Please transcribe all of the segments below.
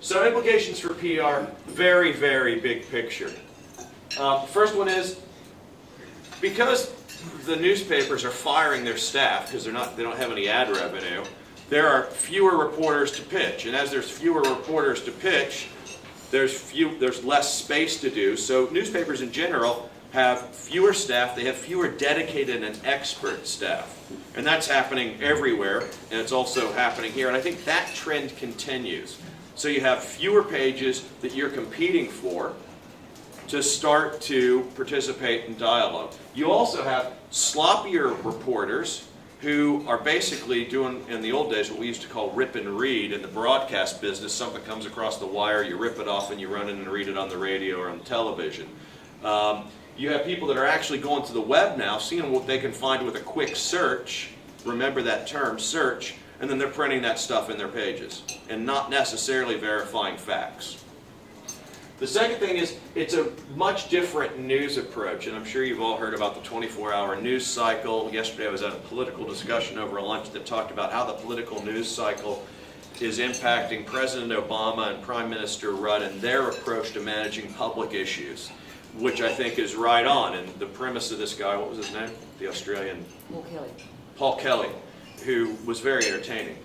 So implications for PR, very, very big picture. First one is, because the newspapers are firing their staff because they don't have any ad revenue, there are fewer reporters to pitch, and as there's fewer reporters to pitch, there's less space to do. So newspapers in general have fewer staff, they have fewer dedicated and expert staff. And that's happening everywhere, and it's also happening here. And I think that trend continues. So you have fewer pages that you're competing for to start to participate in dialogue. You also have sloppier reporters who are basically doing, in the old days, what we used to call rip and read. In the broadcast business, something comes across the wire, you rip it off and you run in and read it on the radio or on television. You have people that are actually going to the web now, seeing what they can find with a quick search, remember that term, search, and then they're printing that stuff in their pages and not necessarily verifying facts. The second thing is, it's a much different news approach, and I'm sure you've all heard about the 24-hour news cycle. Yesterday I was at a political discussion over lunch that talked about how the political news cycle is impacting President Obama and Prime Minister Rudd and their approach to managing public issues, which I think is right on. And the premise of this guy, what was his name? The Australian? Paul Kelly, who was very entertaining.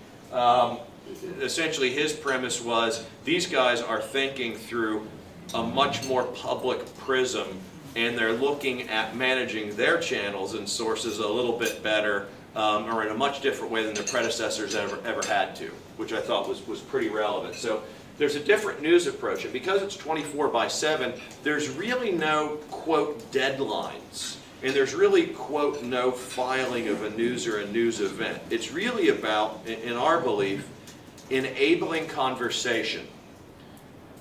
Essentially his premise was, these guys are thinking through a much more public prism, and they're looking at managing their channels and sources a little bit better, or in a much different way than their predecessors ever had to, which I thought was pretty relevant. So there's a different news approach, and because it's 24/7, there's really no, quote, deadlines, and there's really, quote, no filing of a news or a news event. It's really about, in our belief, enabling conversation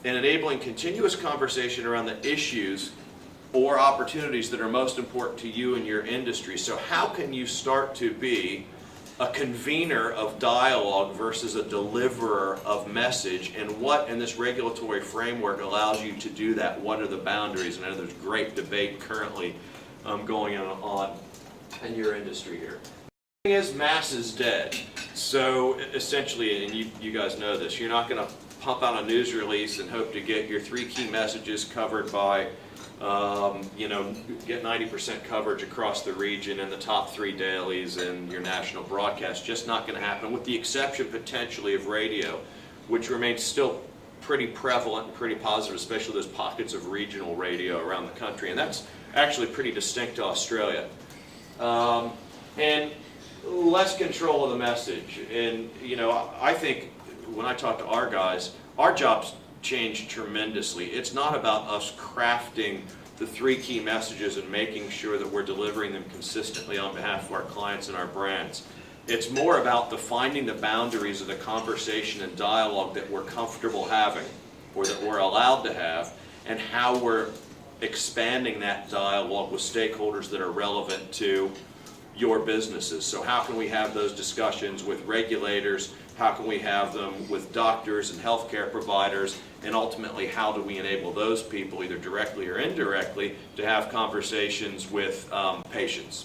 and enabling continuous conversation around the issues or opportunities that are most important to you and your industry. So how can you start to be a convener of dialogue versus a deliverer of message, and what in this regulatory framework allows you to do that? What are the boundaries? And I know there's great debate currently going on in your industry here. The thing is, mass is dead. So essentially, and you guys know this, you're not going to pump out a news release and hope to get your 3 key messages covered by, get 90% coverage across the region in the top 3 dailies and your national broadcast. Just not going to happen, with the exception potentially of radio, which remains still pretty prevalent and pretty positive, especially those pockets of regional radio around the country. And that's actually pretty distinct to Australia. And less control of the message. And, I think when I talk to our guys, our jobs changed tremendously. It's not about us crafting the 3 key messages and making sure that we're delivering them consistently on behalf of our clients and our brands. It's more about defining the boundaries of the conversation and dialogue that we're comfortable having, or that we're allowed to have, and how we're expanding that dialogue with stakeholders that are relevant to your businesses. So how can we have those discussions with regulators? How can we have them with doctors and healthcare providers? And ultimately, how do we enable those people, either directly or indirectly, to have conversations with patients?